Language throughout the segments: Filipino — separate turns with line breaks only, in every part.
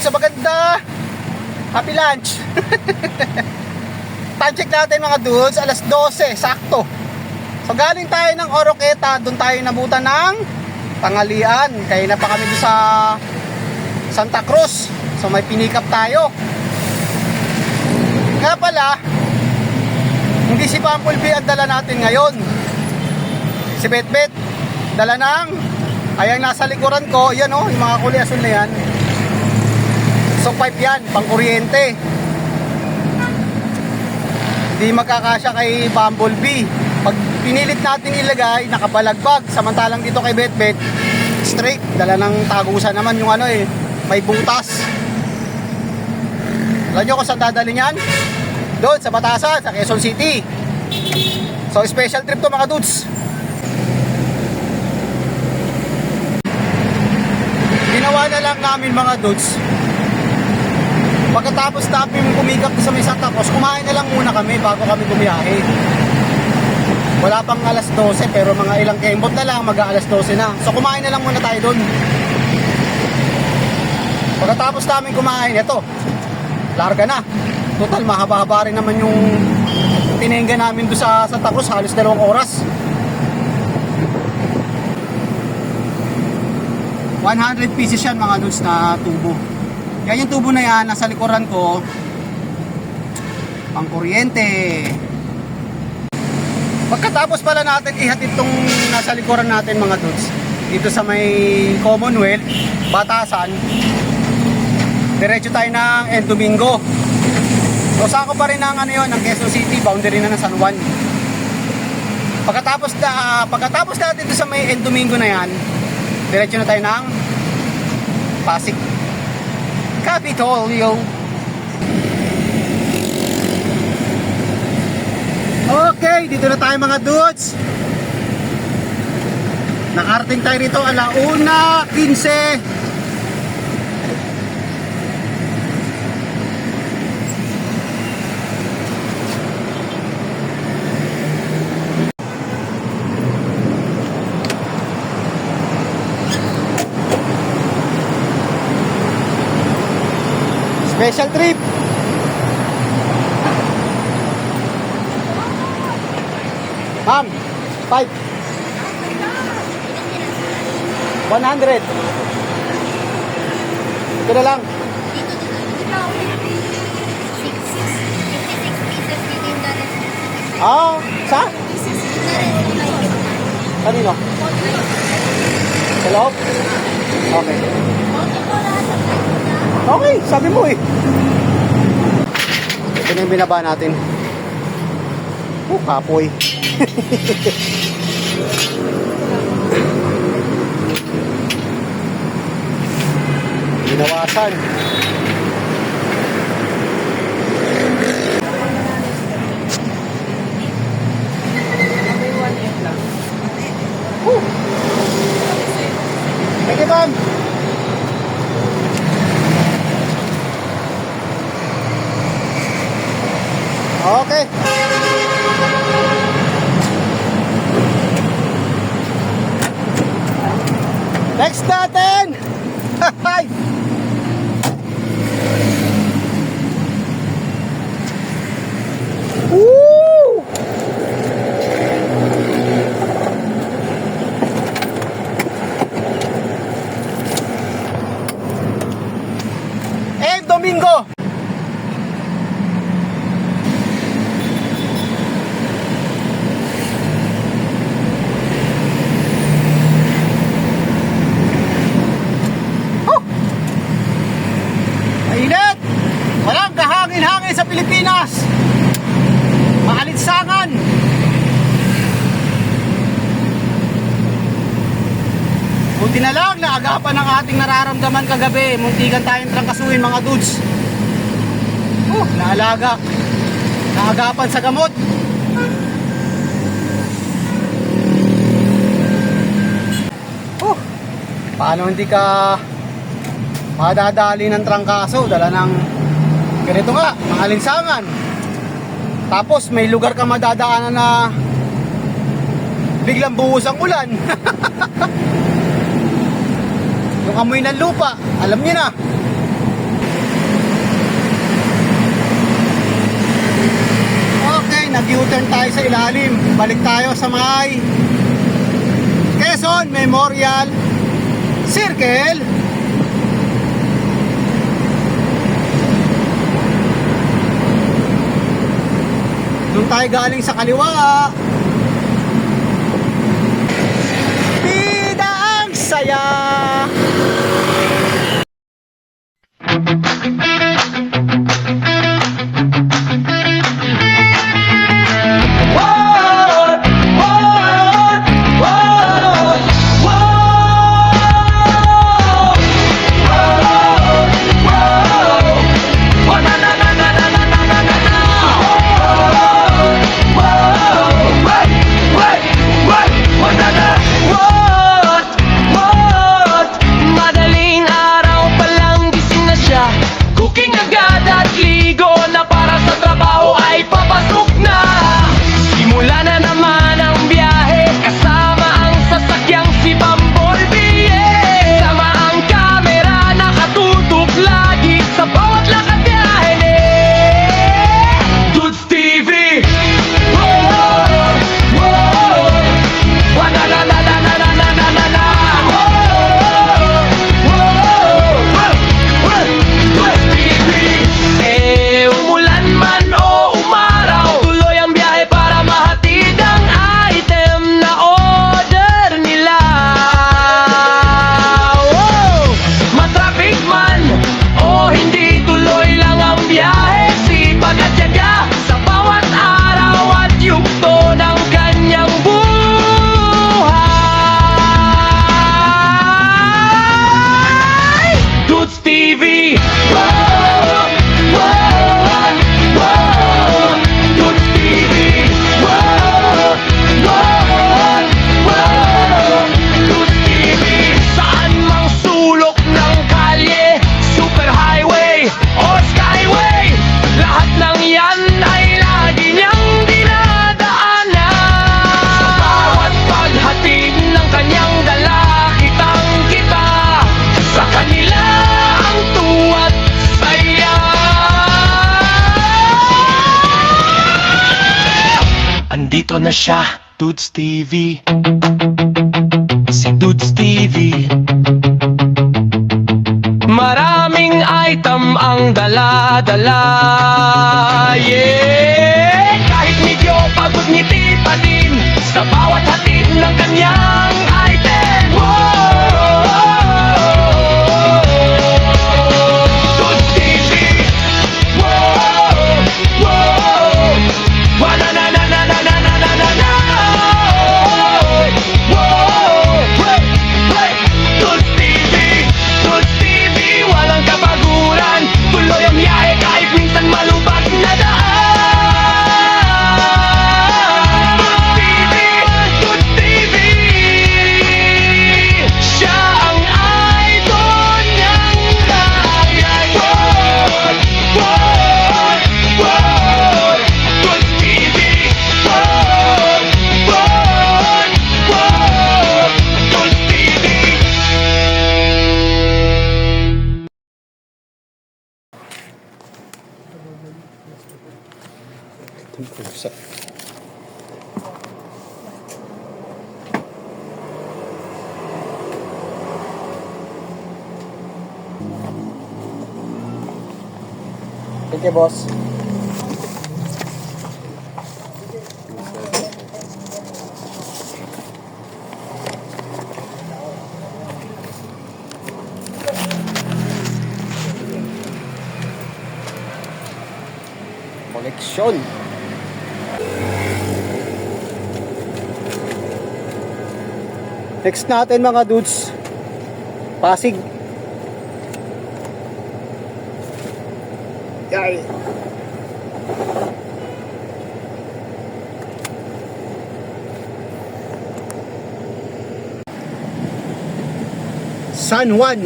dudes, sa maganda. Happy lunch. Time check natin mga dudes, alas 12, sakto. So galing tayo ng Oroqueta, doon tayo nabutan ng tanghalian. Kaya na pa kami doon sa Santa Cruz. So may pinikap tayo. Nga pala, hindi si Bumblebee ang dala natin ngayon. Si Betbet, dala ng, ayan nasa likuran ko, yan o, yung mga kulay asul na yan. So pipe yan, pang kuryente. Hindi magkakasya kay Bumblebee. Pag pinilit natin ilagay, nakabalagbag. Samantalang dito kay Betbet, straight, dala ng tagusan naman yung ano eh, may butas. Alam nyo kung saan dadalhin yan? Doon sa Batasan, sa Quezon City. So special trip to mga dudes. Ginawa na lang namin mga dudes, pagkatapos namin kumikap sa may Santa Cruz, kumain na lang muna kami bago kami bumiyahe. Wala pang alas 12 pero mga ilang kembot na lang mag-aalas 12 na. So kumain na lang muna tayo doon. Pagkatapos namin kumain, ito, larga na. Total, mahaba-haba rin naman yung tinengga namin doon sa Santa Cruz, halos 2 oras. 100 pieces yan mga dudes na tubo. Yan yung tubo na yan, nasa likuran ko, pang kuryente. Pagkatapos pala natin ihatid itong nasa likuran natin mga dudes, dito sa may Commonwealth, Batasan, diretso tayo ng El Domingo. So sako pa rin ng ano yun, ng Quezon City, boundary na ng San Juan. Pagkatapos natin dito sa may El Domingo na yan, diretso na tayo ng Pasig, Capitolio. Okay, dito na tayo mga dudes. Nakarating tayo rito 1:15. Special trip. Ma'am, 5. 100. Ito na lang. Ah, sa? Kanino? Sa loob? Okay. Okay, sabi mo eh. Ito na yung binaba natin. Kapoy. Binawasan. Thank you, ma'am. Okay. Next natin. Hi. Woo! Domingo. Mainit! Walang kahangin-hangin sa Pilipinas! Maalinsangan! Buti na lang na agapan ng ating nararamdaman kagabi. Muntikan tayong trangkasuhin mga dudes. Naalaga. Naagapan sa gamot. Paano hindi ka madadali ng trangkaso? Dala ng ganito nga, mga alinsangan. Tapos may lugar ka madadaanan na biglang buhos ang ulan. Yung amoy ng lupa, alam niyo na. mag-U-turn tayo sa ilalim. Balik tayo sa may Quezon Memorial Circle. Doon tayo galing sa kaliwa. Bida ang saya.
Andito na siya, Dudes TV. Si Dudes TV. Maraming item ang dala-dala. Yeah! Kahit medyo pagod ngiti pa din sa bawat hatid ng kanyang item. Whoa! Dudes TV. Whoa! Whoa! Wala na na na na na na na na na. Whoa! Hey! Hey! Dudes TV. Dudes TV. Walang kabaguran. Tuloy ang biyahe kahit minsan malubak na daan. Dudes TV. Dudes TV. Siya ang idol niyang bayan. Whoa! Whoa! Whoa! Dudes TV. Whoa! Whoa! Whoa! Dudes TV.
Thank you, boss. Koleksyon. Next natin mga dudes, Pasig. Yay! San Juan.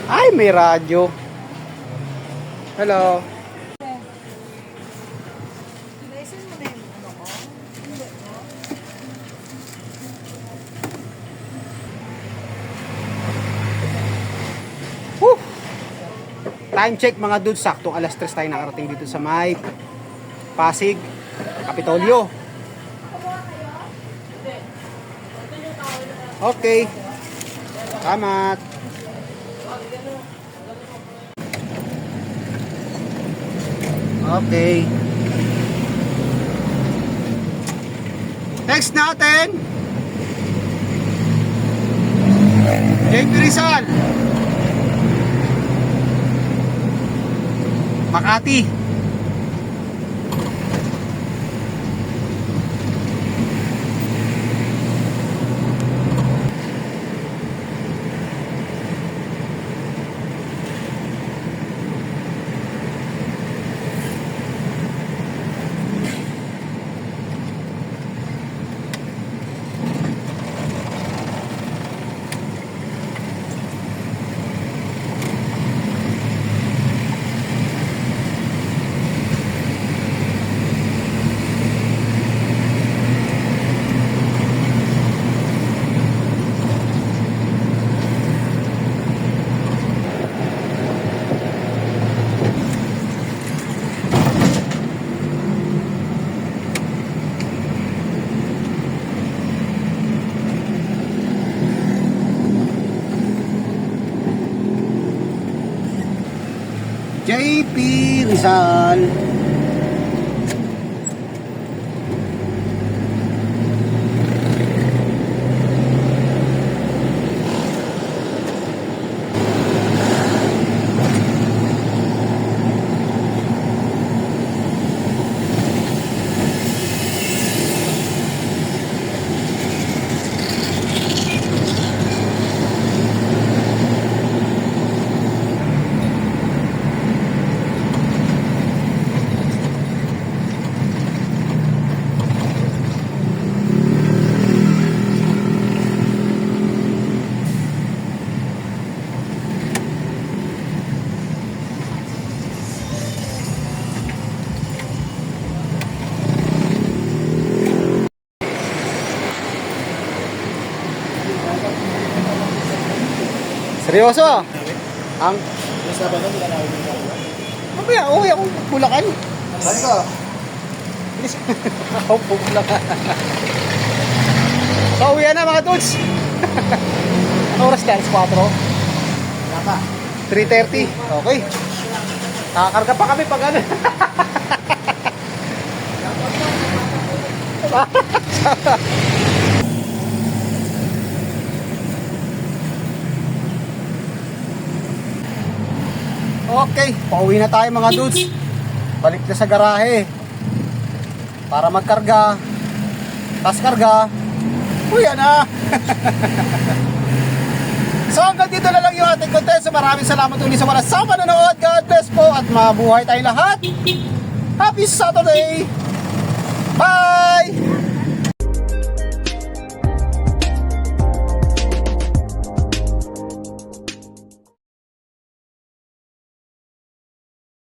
Ay, may radyo. Hello. Time check mga dudes, sakto alas 3 tayo nakarating dito sa may Pasig, Kapitolyo. Okay. Salamat. Okay. Next natin, JP Rizal, Makati. JP Rizal. Seryoso? Ang mamaya, uwi akong Bulacan.
Saan ka?
Ako po Bulacan. Pauwi na mga dudes. Anong oras na? 4?
Wala pa.
3:30. Okay. Nakakarga pa kami pag ano. Okay, pauwi na tayo mga dudes. Balik na sa garahe para magkarga. Tas karga. Uwi na. So hanggang dito na lang yung ating content. So maraming salamat ulit sa mga sa manonood. God bless po at mabuhay tayong lahat. Happy Saturday. Bye.